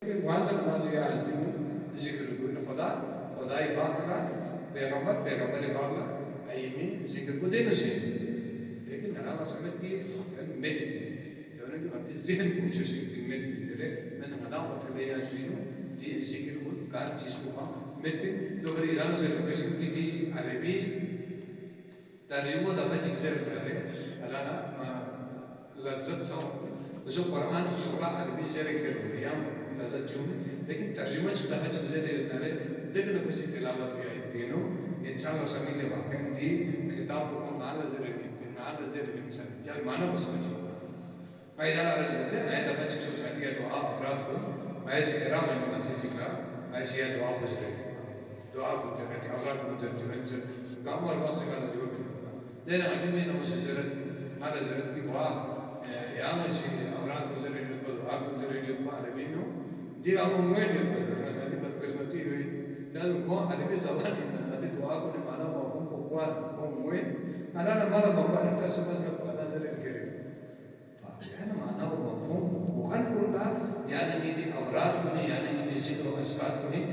Bazı manazı yazdım, zikr خدا خدای پاک کا پیغمبر پاک ایمی ذکر کو دینا چاہیے لیکن علامہ سمجھ کی مد يعني أنت الذهن كل شيء مد من غدا وتليا شيء دي ذكر كل كار چیز کو مد دوباره ایران سے لوکیشن کی تھی عربی ترجمه دفعه چیزیں کرے علامہ لذت سو جو قرآن يقرأ عربي جري كده يام لذت جوم لیکن ترجمہ دفعه چیزیں کرے دیکھنا کچھ تلاوت بھی ہے دینوں انسان کو سمجھنے واقع تھی خطاب کو نازل من سن جب معنی کو سمجھے میں ادھر عرض کرتے میں دفعہ چیز سمجھتی ہے دعا افراد کو میں سے ارام ہے من سے فکرہ ایسی ہے دعا گزرے دعا کو تکتی اولاد کو تکتی کام اور بات سے کہا جو بھی دینا عدمی نو سے ضرورت ہمارا ضرورت کی دعا یا من سے اولاد گزرے کو دعا گزرے کو عربی نو دی آپ موین میں مثلا بد قسمتی ہوئی لأن هو عربي زمان إن هذه الدعاء كل ما له مفهوم قوان هو موين أنا ما له مفهوم أنت سبز لك هذا زر الكريم فأنا ما له مفهوم وكان كلها يعني دي أوراد كني يعني دي ذكر وأذكار كني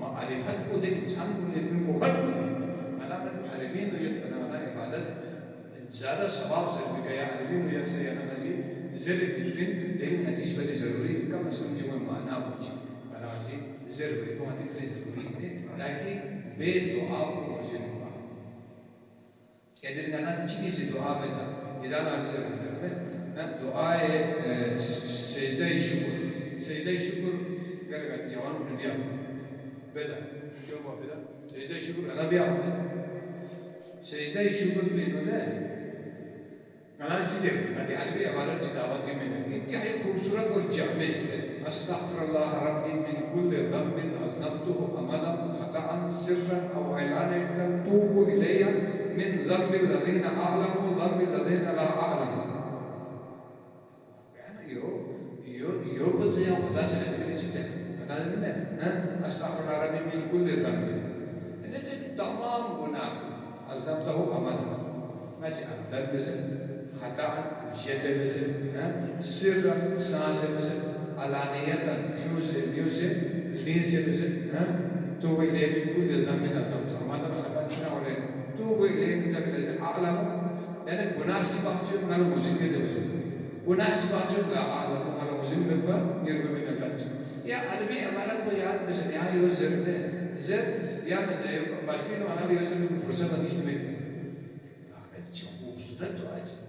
معرفة كده إنسان كني وكان أنا عربي نيجي أنا عبادة زادة سبب زر بكيا عربي نيجي سيا أنا مزيد زر الدين لكن هذه شيء ضروري كم سمجوا معنا بوجي أنا مزيد ضروری کو ذکر ضروری ہے تاکہ بے دعا کو وجن ہوا کہتے ہیں نا چیز دعا میں تھا اذا حاضر کرتے ہیں دعا سجدہ شکر اگر کہ جوان کو دیا بدا کیوں ہوا بدا سجدہ شکر ادا بھی ہوا سجدہ شکر بھی تو ہے انا چیزیں کہ عربی عبارت دعوت میں انتہائی خوبصورت اور جامع ہے استغفر الله ربي من كل ذنب اذنبته امدا خطا سرا او علانية توب الي من ذنب الذين اعلموا ذنب الذين لا اعلموا يعني يو بزيان خدا سے کہتے چیزیں بتا دیں استغفر الله ربي من كل ذنب ان تمام گناہ اذنبته امدا مثلا ذنب سے خطا شیطان سے سرا سانس سے علانية فيوزة لينزة توبة إليه من كل ذنب أذنبته ماذا خطأ شنو عليه توبة إليه من ذنب الذي أعلم لأن الجناح تبعته على مزين كده بس جناح تبعته لا أعلم على مزين لبا يرجع من الذات يا عربي أمانة بيان بس يعني يوزر زر يا من بالكين وأنا يوزر من فرصة ما تيجي مني أخذ شوف صدق واجد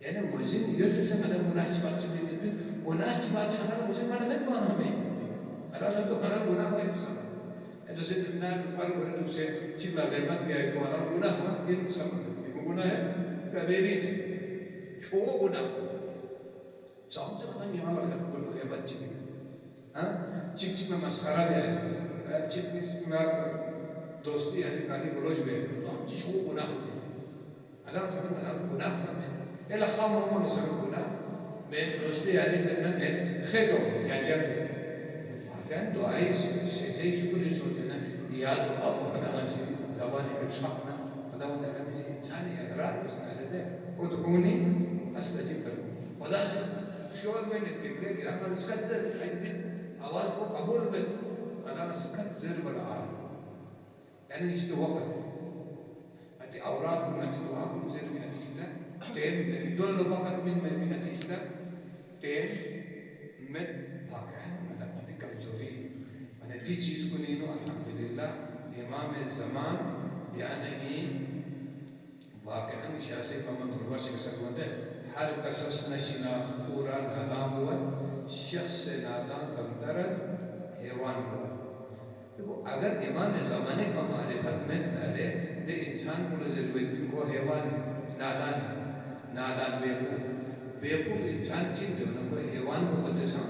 يعني مزين يرتسم على جناح تبعته گناہ کی بات ہے ہمارا مسلمان میں کون ہمیں اللہ نے تو قرآن گناہ کا انسان entonces نہ پر ورن سے چلا غیبت کیا ہے کو اللہ گناہ ہوا ان سب کو گناہ ہے کبیری نے چھو گناہ چاہوں سے نہ یہاں پر کوئی غیبت چھ ہاں چک چک میں مسخرہ ہے چک میں دوستی ہے کاری گلوچ میں تو ہم چھو گناہ اللہ سے گناہ ہے الا خامر من سر گناہ میں دوستی علی زمین میں خیدو جاجر فاتن دعائی سجدی شکر سوچنا یا دعا بہتا غسی زبانی بشاقنا خدا و نعلا بسی انسانی اقرار بسنا لدے ادعونی استجیب کرو خدا سے شوق میں نتبقلے گرا پر اسکت زر آواز کو قبول بل خدا اسکت زر والعال یعنی اجتے وقت اتی اوراد من دعا من زر من اتجتا تين دول فقط من نتيجة تين من واقع مدى كمزوري أنا دي چیز کو نینو الحمد لله امام الزمان يعني واقعا شاسي كمان دروش كسرونده هر قصص نشنا پورا نادام ہوا شخص نادام کمترز حیوان ہوا دیکھو اگر امام زمانے کا معرفت میں نہ دے انسان کو ضرورت کو حیوان نادان بیوقوف انسان چیز جو نا کوئی حیوان کو بدساں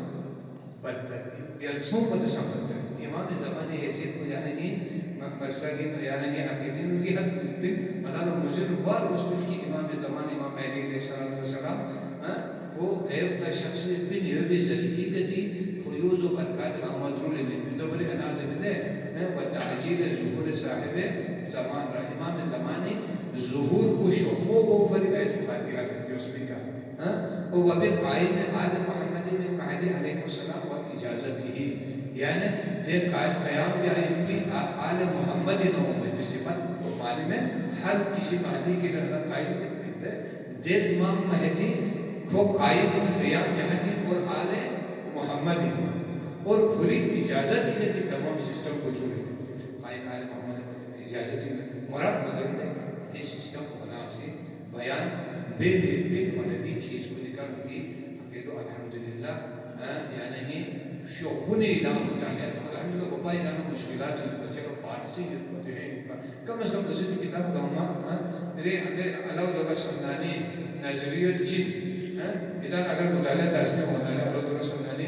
بدتر یا چھو بدساں بدتر امام زمانے حیثیت کو یا نہیں مسئلہ کی تو یا نہیں عقیدین کی حد پھر مطلب مجھر بار مسئلہ کی امام زمانے امام مہدی علیہ السلام وہ غیب کا شخص بن یوبی ذریعی کتی خیوز و برکات رحمترول میں دو بری اناز میں و تعجیل ظہور صاحب زمان را امام زمانے ظہور کو شخو وہ فری ایسی فاتحہ کرتی اس میں کا وہ وبی قائم آل محمد المهدي عليه السلام وإجازته يعني ده قیام بھی آل محمد نوم صفت تو معلوم ہے ہر کسی مہدی کے لیے قائم ہے دے امام مہدی کو قائم قیام یعنی اور آل محمد اور پوری اجازت ہی ہے تمام سسٹم کو چھوڑے قائم آل محمد اجازت ہی مراد مگر میں this system ہونا سے بیان بے مددی چیز کو نکالتی کہ تو الحمدللہ یعنی شوقوني إلى مطالعة الحمد لله بابا إلى مشكلات وتجرب فارسي كم أسلم تزيد كتاب دوما دري على دولة سمناني نظرية جين إذا أگر مطالعة تاسني مطالعة على دولة سمناني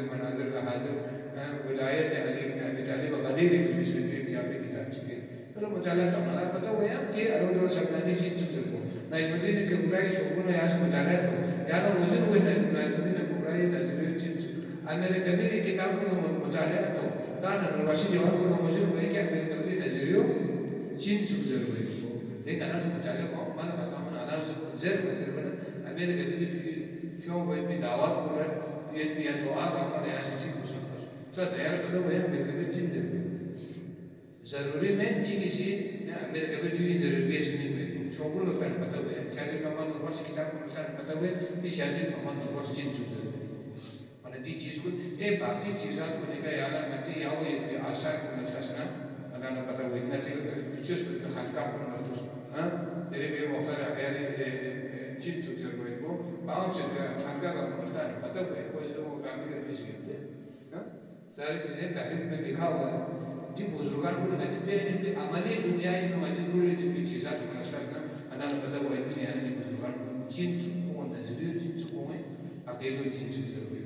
المناظر الحاضر ولاية علي بن أبي طالب غدير في جامع كتاب سكين kalau مطالعة تو ملا پتہ ہوا ہے کہ على دولة سمناني جين چیزوں نجمدین کبرای شوقونه یاش مطالعه کو یعنی وزن ہوئے نجمدین کبرای تذکر چیز امیر کبیر کتاب کو مطالعه کو دانا نواشی جواب کو وزن ہوئے کہ امیر کبیر نظریو چین سمجھ ہوئے ایک انا مطالعه کو ما بتاؤں انا زر بنا امیر کبیر کیوں وہ بھی دعوت کر یہ بھی دعا کا ہمارے یہاں سے چیز پوچھنا سر یار تو وہ امیر کبیر چین ضروری میں چیز امیر کبیر جو ضروری ہے شغل ہوتا ہے پتہ ہوئے شاہد محمد نواز کتاب کو مثال پتہ ہوئے کہ شاہد محمد نواز چین چکے اور دی چیز کو اے باقی چیزات کو نکا یالا نتی یا وہ آثار کو نتاسنا اللہ نے پتہ ہوئے نتی کچھ کو خانقاہ کو نتوس ہاں میرے بھی مختار اخیاری چین چکے ہوئے کو باؤں سے خانقاہ کا مثال پتہ ہوئے کوئی لوگوں کا بھی کرنے سے کرتے ساری چیزیں تحریر میں لکھا ہوا ہے جی بزرگان کو نتی پہ عملی دنیا میں مجھے توڑے دی چیزات کو نتاسنا أنا بدأ وإبني هذه البزرگان جنس قوة نزلية جنس قوة عقيدة جنس زروي